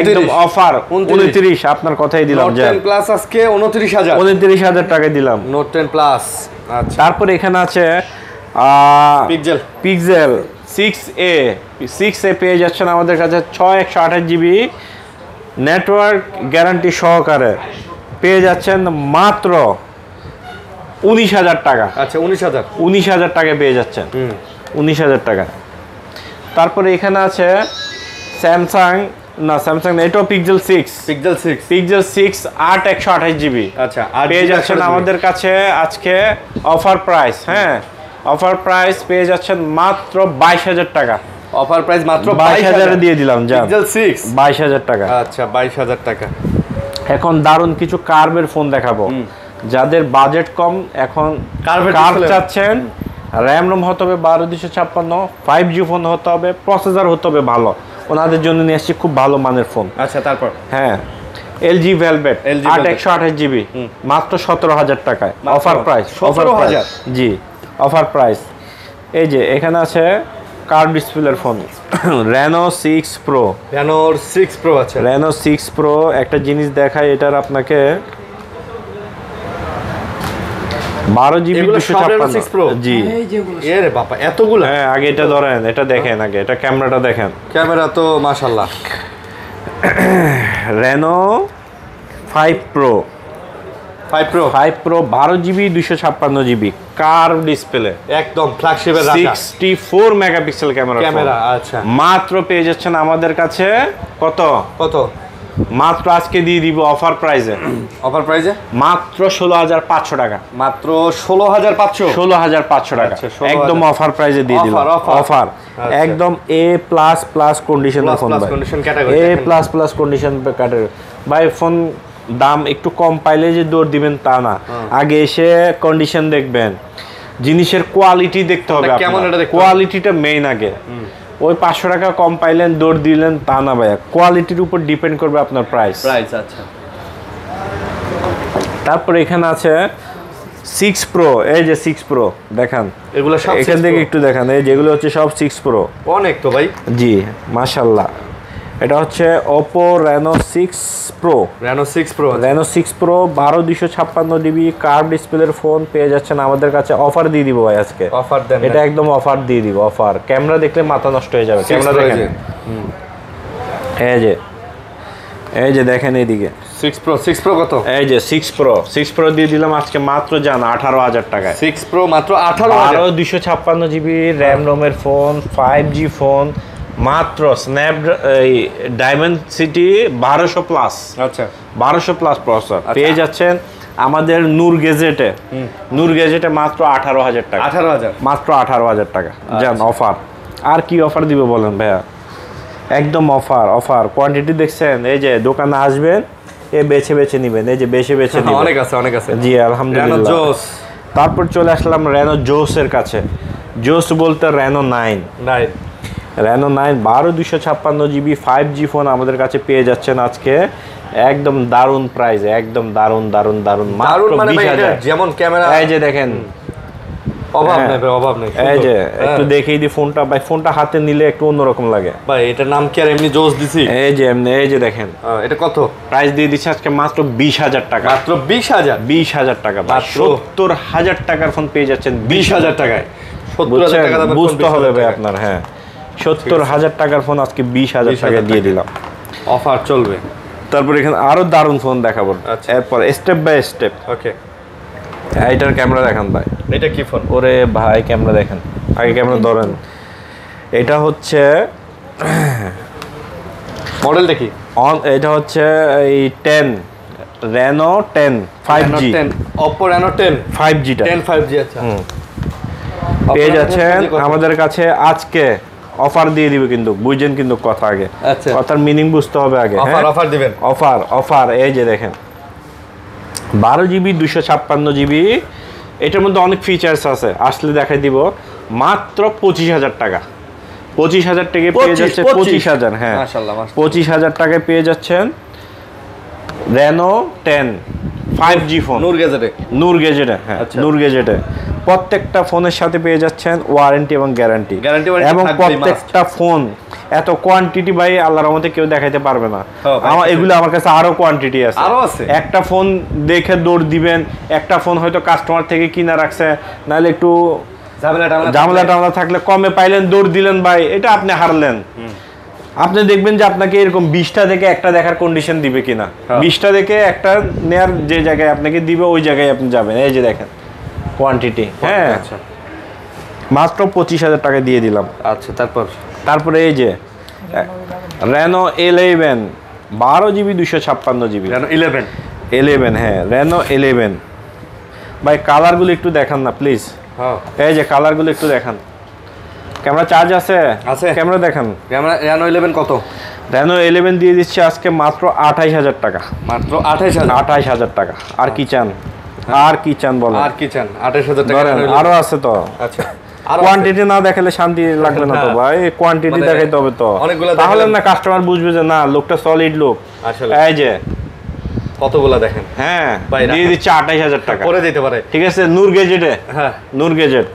একদম অফার 29। আপনার কথাই দিলাম, নোট 10 প্লাস আজকে 29000 টাকায় দিলাম নোট 10 প্লাস। আচ্ছা। তারপর এখানে আছে পিক্সেল 6A পেয়ে যাচ্ছেন আমাদের কাছে 6/128 GB নেটওয়ার্ক গ্যারান্টি সহকারে পেয়ে যাচ্ছেন মাত্র 19,000 টাকা। আচ্ছা 19,000 টাকায় পেয়ে যাচ্ছেন 19,000 টাকা। তারপরে এখানে আছে স্যামসাং এটাও পিক্সেল 6 8/128 GB। আচ্ছা পেয়ে যাচ্ছেন আমাদের কাছে আজকে অফার প্রাইস। হ্যাঁ, অফার প্রাইস পেয়ে যাচ্ছেন মাত্র 22,000 টাকা। অফার প্রাইস মাত্র 22,000 দিয়ে দিলাম জান। পিক্সেল 6 22,000 টাকা। আচ্ছা 22,000 টাকা। এখন দারুণ কিছু কার্ভের ফোন দেখাবো। যাদের বাজেট কম, এখন কার্ভ চাচ্ছেন, র্যাম রোম হতে হবে 12/256, 5G ফোন হতে হবে, প্রসেসর হতে হবে ভালো, ওনাদের জন্য নিয়ে আসছি খুব ভালো মানের ফোন। আচ্ছা তারপর হ্যাঁ, LG Velvet 8/128 GB মাত্র 17,000 টাকায় অফার প্রাইস। 17,000? জি, অফার প্রাইস। এই যে এখানে আছে কার্ভ ডিসপ্লের ফোন Reno 6 Pro। আছে। Reno 6 Pro একটা জিনিস দেখায়, এটার আপনাকে 12GB 256। জি, এর বাবা এতগুলো। হ্যাঁ, আগে এটা ধরেন, এটা দেখেন, আগে এটা ক্যামেরাটা দেখেন। ক্যামেরা তো মাশাআল্লাহ। Reno 5 Pro 12GB 256GB curve display, একদম ফ্ল্যাগশিপের রাজা। 64 মেগাপিক্সেল ক্যামেরা। আচ্ছা মাত্র পেয়ে যাচ্ছেন আমাদের কাছে কত মাত্র আজকে দিয়ে দিব অফার প্রাইসে। মাত্র 16,500 টাকা। মাত্র 16,500 টাকা। একদম অফার প্রাইসে দিয়ে দিলাম। অফার একদম A++ কন্ডিশনের ফোন ভাই। A++ কন্ডিশন ক্যাটাগরি ভাই। ফোন দাম একটু কম পাইলে যে দৌড় দিবেন তা না, আগে এসে কন্ডিশন দেখবেন, জিনিসের কোয়ালিটি দেখতে হবে। কোয়ালিটিটা মেইন আগে। ওই 500 টাকা কম পাইলেন দৌড় দিলেন তা না ভাইয়া, কোয়ালিটির উপর ডিপেন্ড করবে আপনার প্রাইস। আচ্ছা। তারপরে এখানে আছে 6 Pro। এই যে 6 Pro দেখেন, এগুলো সব এখান থেকে একটু দেখেন, এই যেগুলো হচ্ছে সব 6 Pro। অনেক তো ভাই। জি মাশাআল্লাহ। এটা হচ্ছে Oppo Reno 6 Pro। Reno 6 Pro 12/256GB curve ডিসপ্লের ফোন পেয়ে যাচ্ছেন আমাদের কাছে। অফার দিয়ে দিব ভাই আজকে। অফার দেন, এটা একদম অফার দিয়ে দিব। অফার ক্যামেরা দেখলে মাথা নষ্ট হয়ে যাবে। ক্যামেরা দেখেন, এই যে দেখেন এইদিকে 6 Pro কত? এই যে 6 Pro দিয়ে দিলাম আজকে মাত্র জান 18,000 টাকায়। 6 Pro মাত্র 18,000। 256GB র্যাম রোমের ফোন, 5G ফোন, মাত্র ডায়মেনসিটি 1200+। আচ্ছা 1200+ প্রসেসর পেয়ে যাচ্ছেন আমাদের নূর গেজেটে মাত্র 18,000 টাকা। মাত্র 18,000 টাকা জান অফার। আর কি অফার দিব বলেন ভাইয়া? একদম অফার কোয়ান্টিটি দেখছেন? এই যে দোকানে আসবেন, এ বেছে নেবেন, এই যে বেছে নেবেন। অনেক আছে। জি আলহামদুলিল্লাহ। তারপর চলে আসলাম Reno জোসের কাছে। জোস বলতে Reno 9 12/256GB 5G ফোন আমাদের কাছে পেয়ে যাচ্ছেন আজকে একদম দারুন প্রাইসে। একদম দারুন মাত্র 20,000। যেমন ক্যামেরা এই যে দেখেন, অভাব নেই। এই যে একটু দেখিয়ে দি ফোনটা ভাই। ফোনটা হাতে নিলে একটু অন্যরকম লাগে ভাই। এটার নাম কি আর এমনি জোস দিছি? এই যে দেখেন, এটা কত প্রাইস দিয়ে দিচ্ছে আজকে মাত্র 20,000 টাকা। মাত্র 20,000 টাকা। 70,000 টাকার ফোন পেয়ে যাচ্ছেন 20,000 টাকায়। 70,000 টাকা দামের ফোন বুঝতে হবে ভাই আপনার। হ্যাঁ, 70,000 টাকার ফোন আজকে 20,000 টাকা দিয়ে দিলাম। অফার চলবে। তারপর এখানে আরো দারুন ফোন দেখাবো। এরপর স্টেপ বাই স্টেপ। ওকে, এইটার ক্যামেরা দেখেন ভাই। এটা কি ফোন? ওরে ভাই ক্যামেরা দেখেন, আগে ক্যামেরা ধরেন। এটা হচ্ছে মডেল দেখি। এটা হচ্ছে এই 10 Reno 10 5G। Oppo Reno 10 5G টা 10 5G। আচ্ছা পেয়ে যাচ্ছেন আমাদের কাছে আজকে। অফার দিয়ে দিবে কিন্তু, বুঝেন কিন্তু কথা আগে। আচ্ছা, কথার মিনিং বুঝতে হবে আগে। অফার দিবেন। অফার এই যে দেখেন 12GB 256GB। এটার মধ্যে অনেক ফিচার্স আছে, আসলে দেখাই দিব। মাত্র 25,000 টাকা। 25,000 টাকায় পেয়ে যাচ্ছেন 25,000। হ্যাঁ মাশাআল্লাহ 25,000 টাকায় পেয়ে যাচ্ছেন Reno 10 5G ফোন নূর গেজেটে। হ্যাঁ নূর গেজেটে প্রত্যেকটা ফোনের সাথে পেয়ে যাচ্ছেন ওয়ারেন্টি এবং গ্যারান্টি। এবং প্রত্যেকটা ফোন এত কোয়ান্টিটি ভাই আল্লাহর রহমতে কেউ দেখাইতে পারবে না। এগুলো আমার কাছে আরো কোয়ান্টিটি আছে। একটা ফোন দেখে দৌড় দিবেন। একটা ফোন হয়তো কাস্টমার থেকে কিনা রাখছে, নাহলে একটু ঝামেলা টামেলা থাকলে কমে পাইলেন, দৌড় দিলেন ভাই, এটা আপনি হারলেন। আপনি দেখবেন যে আপনাকে এরকম 20টা থেকে একটা দেখার কন্ডিশন দিবে কিনা, 20টা থেকে একটা নেয়ার যে জায়গায় আপনাকে দিবে ওই জায়গায় আপনি যাবেন। এই যে দেখেন কোয়ান্টিটি, হ্যাঁ আচ্ছা মাত্র 25,000 টাকা দিয়ে দিলাম। আচ্ছা তারপরে এই যে Reno 11 12GB 256GB Reno 11, হ্যাঁ Reno 11 ভাই। কালারগুলো একটু দেখান না প্লিজ। এই যে কালারগুলো একটু দেখান। ক্যামেরা চার্জ আছে? ক্যামেরা দেখান। ক্যামেরা Reno 11 কত? Reno 11 দিয়ে দিচ্ছি আজকে মাত্র 28,000 টাকা। মাত্র 28,000 টাকা। আর কি চান? আর কি চান বলেন? আর কি চান? 28,000 টাকা। আরো আছে তো। আচ্ছা কোয়ান্টিটি না দেখালে শান্তি লাগবে না তো ভাই, কোয়ান্টিটি দেখাইতে হবে তো, তাহলে না কাস্টমার বুঝবে যে না লোকটা সলিড লোক। আসলে এই যে কতগুলা দেখেন। হ্যাঁ দিয়ে দিচ্ছি 28,000 টাকা। পরে দিতে পারে, ঠিক আছে। নূর গেজেটে, হ্যাঁ নূর গেজেট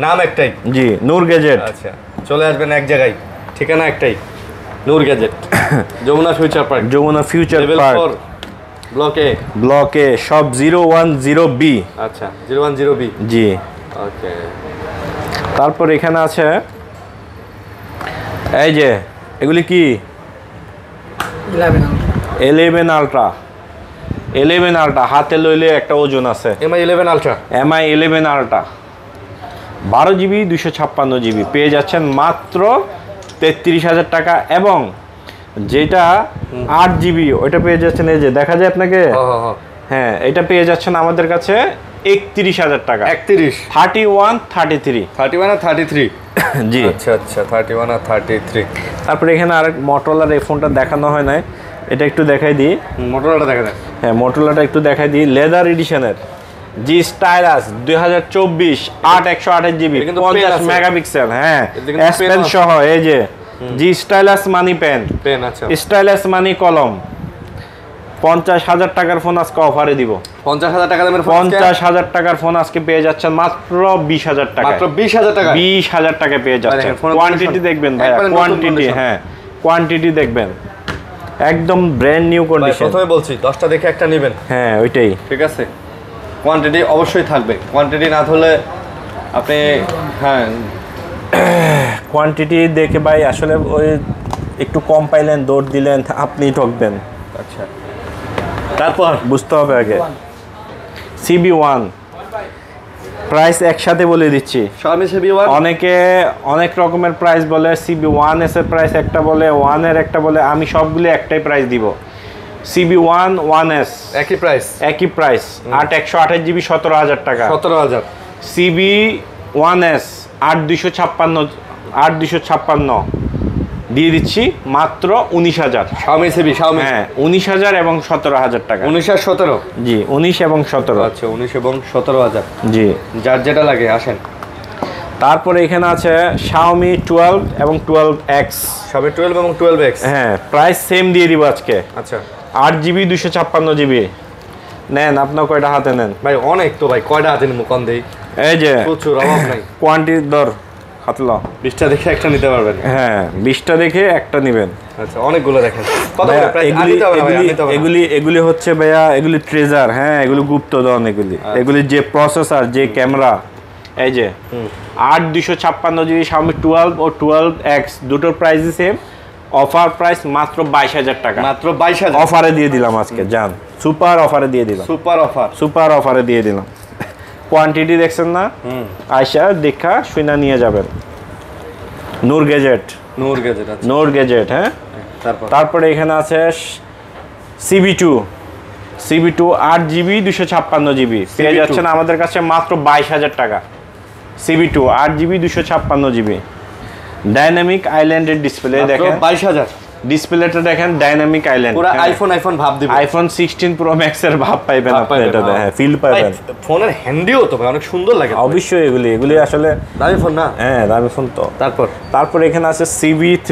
নাম একটাই। জি নূর গেজেট। আচ্ছা চলে আসবেন এক জায়গায়, ঠিকানা একটাই, Noor gadget, Jamuna future park. Jamuna future park ব্লকে সব 010B। আচ্ছা 010B। জি ওকে। তারপর এখানে আছে এই যে এগুলি কি 11 আলট্রা। 11 আলট্রা হাতে লইলে একটা ওজন আছে। MI 11 আলট্রা 12GB 256GB পেয়ে যাচ্ছেন মাত্র 33,000 টাকা। এবং যেটা 8GB ওইটা পেয়ে যাচ্ছেন, এই যে দেখা যায় আপনাকে, হ্যাঁ এটা পেয়ে যাচ্ছেন আমাদের কাছে 31,000 টাকা। 31 আর 33 জি আচ্ছা 31 আর 33। তারপরে এখানে আরেক মোটরোলার এই ফোনটা দেখানো হয় নাই, এটা একটু দেখাই দিই। মোটরোলাটা দেখা যায়, হ্যাঁ মোটরোলাটা একটু দেখাই দিই। লেদার এডিশনের জি স্টাইলাস 2024 128GB 50 মেগাপিক্সেল, হ্যাঁ এস পেন সহ। এই যে জি স্টাইলাস মানি পেন। আচ্ছা স্টাইলাস মানি কলম 50,000 টাকার ফোন আজকে অফারে দিব। 50,000 টাকা দামের ফোন, 50,000 টাকার ফোন আজকে পেয়ে যাচ্ছেন মাত্র 20,000 টাকা। মাত্র 20,000 টাকা, 20,000 টাকা পেয়ে যাচ্ছেন। কোয়ান্টিটি দেখবেন ভাইয়া, কোয়ান্টিটি, হ্যাঁ কোয়ান্টিটি দেখবেন, একদম ব্র্যান্ড নিউ কন্ডিশন। প্রথমে বলছি 10টা দেখে একটা নেবেন, হ্যাঁ ওইটাই ঠিক আছে। কোয়ান্টিটি অবশ্যই থাকবে, কোয়ান্টিটি না হলে আপনি, হ্যাঁ কোয়ান্টিটি দেখে ভাই আসলে ওই একটু কম পাইলেন, দৌড় দিলেন, আপনি ঠকবেন। আচ্ছা তারপর বুঝতে হবে আগে। CB1 প্রাইস একসাথে বলে দিচ্ছি। Xiaomi CB1 অনেকে অনেক রকমের প্রাইস বলে, CB1S এর প্রাইস একটা বলে, 1 এর একটা বলে, আমি সবগুলো একটাই প্রাইস দিব। CB1 1S একই প্রাইস, 128GB 17,000 টাকা। 17,000। CB1S 8256 দিয়ে দিচ্ছি মাত্র 19,000। Xiaomi হ্যাঁ 19,000 এবং 17,000 টাকা। 19 আর 17 জি 19 এবং 17। আচ্ছা 19 এবং 17,000 জি যার যেটা লাগে আসেন। তারপরে এখানে আছে Xiaomi 12 এবং 12X। Xiaomi 12 এবং 12X, হ্যাঁ প্রাইস সেম দিয়ে দিব আজকে। আচ্ছা 8GB 256GB নেন। আপনার কয়টা হাতে নেন ভাই? অনেক তো ভাই, কয়টা হাতে নিব কোন দেই? এই যে প্রচুর, অভাব নাই। কোয়ান্টিটি দর হাতে লাও। 20টা দেখে একটা নিতে পারবেন। হ্যাঁ 20টা দেখে একটা নেবেন। আচ্ছা অনেকগুলো দেখেন। কত করে প্রাইস? এগুলি হচ্ছে ভাইয়া, এগুলি ট্রেজার, হ্যাঁ এগুলি গুপ্তধন। এগুলি যে প্রসেসর, যে ক্যামেরা, এই যে 8256GB Xiaomi 12 ও 12X দুটোর প্রাইসই সেম। অফার প্রাইস মাত্র 22,000 টাকা। মাত্র 22,000 অফারে দিয়ে দিলাম আজকে, জান সুপার অফারে দিয়ে দিলাম। সুপার অফারে দিয়ে দিলাম। কোয়ান্টিটি দেখছেন না? আয়শা দেখা শুনা নিয়ে যাবেন। নূর গেজেট, হ্যাঁ। তারপরে এখানে আছে CB2 8GB 256GB পেয়ে যাচ্ছেন আমাদের কাছে মাত্র 22,000 টাকা। CB2 8GB 256GB ডাইনামিক আইল্যান্ডের ডিসপ্লে দেখেন, 22,000। ডিসপ্লেটা দেখেন ডাইনামিক আইল্যান্ড, পুরো আইফোন ভাব দিবে। আইফোন 16 Pro Max এর ভাব পাইবেন আপনি, এটা হ্যাঁ ফিল পাবেন। ফোনের হ্যান্ডিও তো ভাই অনেক সুন্দর লাগে। অবশ্যই এগুলি আসলে দামি ফোন না? হ্যাঁ দামি ফোন তো। তারপর এখানে আছে CB3।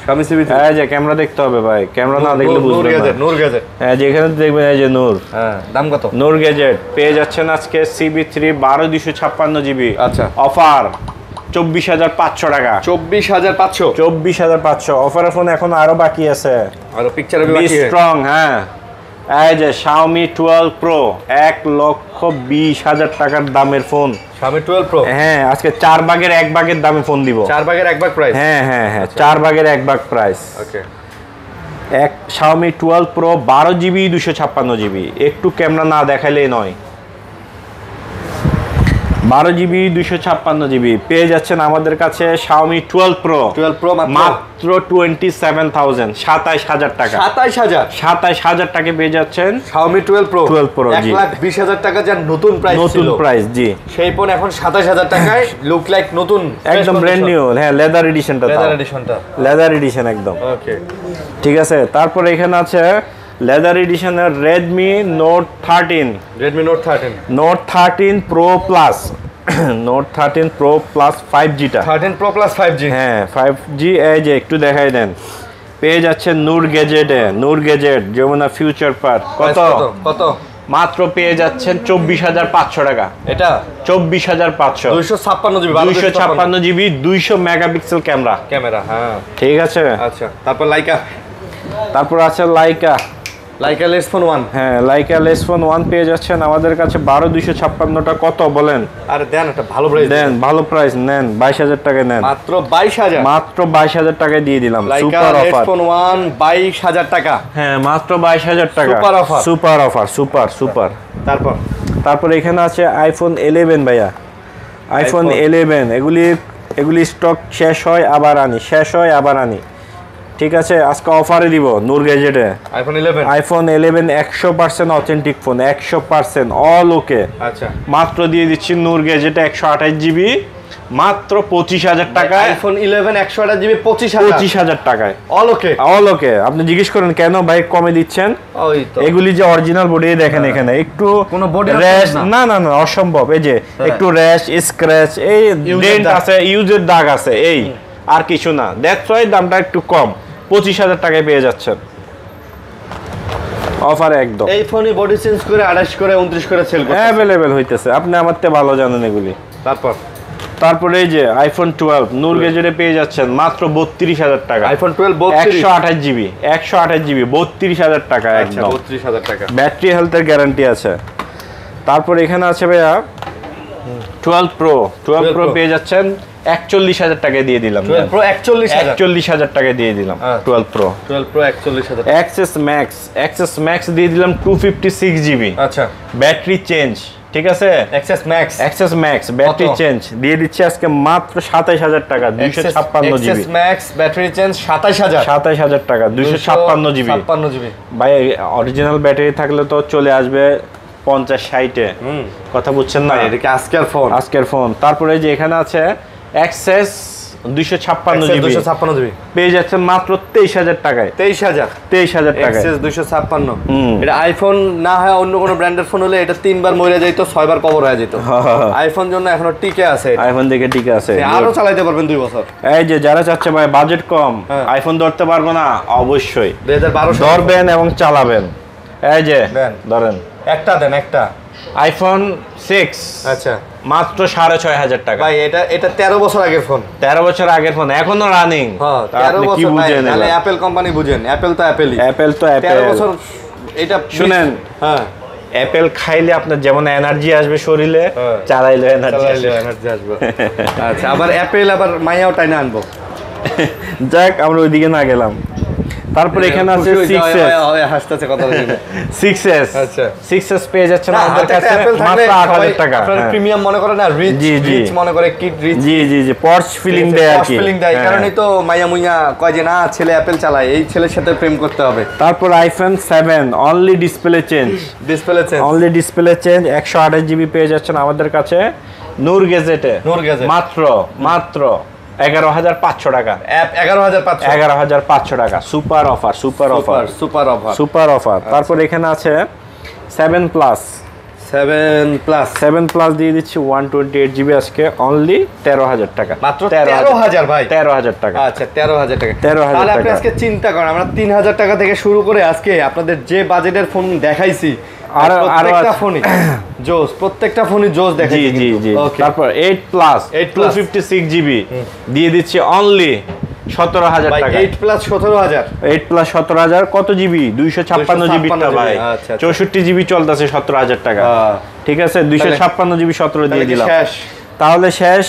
Xiaomi CB3, এই যে ক্যামেরা দেখতে হবে ভাই, ক্যামেরা না দেখলে বুঝবেন না। নূর গেজেট, হ্যাঁ যেখানে দেখবেন এই যে নূর, হ্যাঁ দাম কত? নূর গেজেট পেয়ে যাচ্ছেন আজকে CB3 12256GB। আচ্ছা অফার 24,500 টাকা। 24,500 অফারের ফোন এখন আরো বাকি আছে, আর পিকচারে বাকি আছে স্ট্রং। হ্যাঁ এই যে Xiaomi 12 Pro 1,20,000 টাকার দামের ফোন, Xiaomi 12 Pro হ্যাঁ আজকে 4 ভাগের 1 ভাগের দামে ফোন দিব। 4 ভাগের 1 ভাগ প্রাইস? হ্যাঁ হ্যাঁ হ্যাঁ 4 ভাগের 1 ভাগ প্রাইস। ওকে। এক Xiaomi 12 Pro 12GB 256GB, একটু ক্যামেরা না দেখাইলেই নয়। 12GB 256GB পেয়ে যাচ্ছেন আমাদের কাছে Xiaomi 12 Pro মাত্র 27,000, 27,000 টাকা। 27,000 টাকা পেয়ে যাচ্ছেন Xiaomi 12 Pro 1,20,000 টাকা যার নতুন প্রাইস ছিল। নতুন প্রাইস জি। সেই ফোন এখন 27,000 টাকায় লুক লাইক নতুন, একদম ব্র্যান্ড নিউ। হ্যাঁ লেদার এডিশনটা, লেদার এডিশন একদম। ওকে ঠিক আছে। তারপর এখানে আছে leather এডিশনের Redmi Note 13, Note 13 Pro Plus, Note 13 Pro Plus 5G টা, 13 Pro Plus 5G। হ্যাঁ 5G। এই যে একটু দেখাই দেন, পেয়ে যাচ্ছেন নূর গ্যাজেটে, নূর গ্যাজেট যমুনা ফিউচার পার্ক। কত? মাত্র পেয়ে যাচ্ছেন 24,500 টাকা। এটা 24,500, 256GB 200 মেগাপিক্সেল ক্যামেরা। হ্যাঁ ঠিক আছে। আচ্ছা তারপর আছে লাইকা লেস ফোন 1। হ্যাঁ লাইকা লেস ফোন 1 পেয়ে যাচ্ছেন আমাদের কাছে 12,256 কত বলেন? আরে দেন একটা ভালো প্রাইস দেন, ভালো প্রাইস নেন, 22,000 টাকায় নেন। মাত্র 22,000, মাত্র 22,000 টাকায় দিয়ে দিলাম। সুপার লেস অফার ফোন 1 22,000 টাকা। হ্যাঁ মাত্র 22,000 টাকা, সুপার অফার, সুপার। তারপর এখানে আছে আইফোন 11 ভাইয়া, আইফোন 11 এগুলি স্টক শেষ হয় আবার আনি, ঠিক আছে। আজকে অফারে দিব নূর গ্যাজেটে iPhone 11 100% authentic phone, 100% all okay. আচ্ছা মাত্র দিয়ে দিচ্ছি নূর গ্যাজেটে 128GB মাত্র 25,000 টাকায়। আইফোন 11 128GB 25,000 টাকায় অল ওকে। আপনি জিজ্ঞেস করেন কেন ভাই কমে দিচ্ছেন? ওই তো এগুলি যে অরিজিনাল বডি দেখেন, এখানে একটু কোনো বডি র্যাশ না অসম্ভব। এই যে একটু র্যাশ, স্ক্র্যাচ, এই ডেন্ট আছে, ইউজের দাগ আছে, এই আর কিছু না। দ্যাটস ওয়াই দামটা একটু কম, 25,000 টাকায় পেয়ে যাচ্ছেন অফারে একদম। এই ফোনে বডি চেঞ্জ করে 28 করে 29 করে সেল করতে अवेलेबल হইতেছে, আপনি আমার থেকে ভালো জানেন এগুলি। তারপরে এই যে আইফোন 12 নূর গ্যাজেটে পেয়ে যাচ্ছেন মাত্র 32,000 টাকা। আইফোন 12 128GB 32,000 টাকা একদম। 32,000 টাকা। ব্যাটারি হেলথের গ্যারান্টি আছে। তারপর এখানে আছে ভাইয়া 12 Pro পেয়ে যাচ্ছেন 41,000 টাকায় দিয়ে দিলাম। 12 Pro 41,000 টাকায় দিয়ে দিলাম। 12 Pro 41,000। Access Max দিয়ে দিলাম 256GB। আচ্ছা ব্যাটারি চেঞ্জ, ঠিক আছে। Access Max ব্যাটারি চেঞ্জ দিয়ে দিচ্ছি আজকে মাত্র 27,000 টাকা, 256GB। Access Max battery change 27,000 টাকা, 256GB। ভাই অরিজিনাল ব্যাটারি থাকলে তো চলে আসবে 50-60-এ। কথা বুঝছেন না? এটা কি আজকের ফোন। তারপরে যে এখানে আছে Access 256GB পেয়ে যাচ্ছেন মাত্র 23,000 টাকায়। 23,000 টাকায় Access 256। এটা আইফোন না হয় অন্য কোনো ব্র্যান্ডের ফোন হলে এটা 3 বার মরে যাইতো, 6 বার কভার হয়ে যেত। আইফোন জন্য এখনো টিকে আছে, আইফোন দেখে টিকে আছে, আরো চালাতে পারবেন 2 বছর। এই যে যারা চাচ্ছে ভাই বাজেট কম, আইফোন ধরতে পারবো না, অবশ্যই 2012 ধরবেন এবং চালাবেন। এই যে ধরেন একটা আইফোন 6 আচ্ছা মাত্র 6,500 টাকা। ভাই এটা 13 বছর আগের ফোন, 13 বছর আগের ফোন, এখনো রানিং। হ্যাঁ 13 বছর। কি বুঝেন? তাহলে অ্যাপল কোম্পানি বুঝেন, অ্যাপল তো অ্যাপেলই। 13 বছর এটা শুনেন। হ্যাঁ অ্যাপেল খাইলে আপনার যেমন এনার্জি আসবে শরীরে, চালাইলে এনার্জি আসবে। আচ্ছা আবার অ্যাপেল আবার মাইয়াও টাইনা আনবো। যাক আমরা ওইদিকে না গেলাম। তারপর এখানে আছে 6s। আচ্ছা 6s পেয়ে যাচ্ছেন আমাদের কাছে মাত্র 8,000 টাকা। আপনারা প্রিমিয়াম মনে করেন না, রিচ মনে করে, কিড রিচ। জি পর্স ফিলিং দেয় আর কি। কারণই তো মাইয়া মুইয়া কয় যে না ছেলে অ্যাপেল চালায়, এই ছেলের সাথে প্রেম করতে হবে। তারপর iPhone 7 only display change, only display change 128GB পেয়ে যাচ্ছেন আমাদের কাছে নূর গ্যাজেটে মাত্র 11,500 টাকা। 11,500 টাকা। Super offer. তারপর এখানে আছে 7 প্লাস দিয়ে দিচ্ছি 128GB আজকে অনলি 13,000 টাকা। মাত্র 13,000 ভাই, 13,000 টাকা। আচ্ছা 13,000 টাকা। তাহলে আপনি আজকে চিন্তা করেন, আমরা 3,000 টাকা থেকে শুরু করে আজকে আপনাদের যে বাজেটের ফোন দেখাইছি, আর প্রত্যেকটা ফোনই জোস, প্রত্যেকটা ফোনই জোস দেখাইছি। জি তারপর 8 প্লাস 256GB দিয়ে দিচ্ছি অনলি 17,000 টাকা। 8 প্লাস 17,000, 8 প্লাস 17,000 কত জিবি? 256 জিবি ভাই। 64 জিবি চলতেছে 17,000 টাকা। ঠিক আছে, 256 জিবি 17 দিয়ে দিলাম, তাহলে শেষ।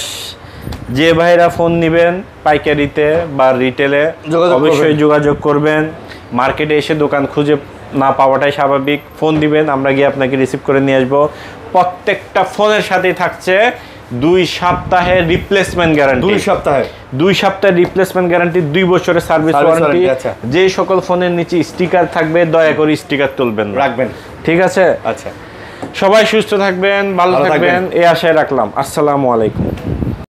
যে ভাইরা ফোন নেবেন পাইকারিতে বা রিটেলে অবশ্যই যোগাযোগ করবেন। মার্কেটে এসে দোকান খুঁজে না পাওয়াটাই স্বাভাবিক, ফোন দিবেন, আমরা গিয়ে আপনাকে রিসিভ করে নিয়ে আসবো। প্রত্যেকটা ফোনের সাথেই থাকছে 2 সপ্তাহের রিপ্লেসমেন্ট গ্যারান্টি। 2 সপ্তাহের রিপ্লেসমেন্ট গ্যারান্টি, 2 বছরের সার্ভিস ওয়ারেন্টি। যে সকল ফোনের নিচে স্টিকার থাকবে দয়া করে স্টিকার তুলবেন, রাখবেন, ঠিক আছে? আচ্ছা, সবাই সুস্থ থাকবেন, ভালো থাকবেন, এই আশায় রাখলাম। আসসালামু আলাইকুম।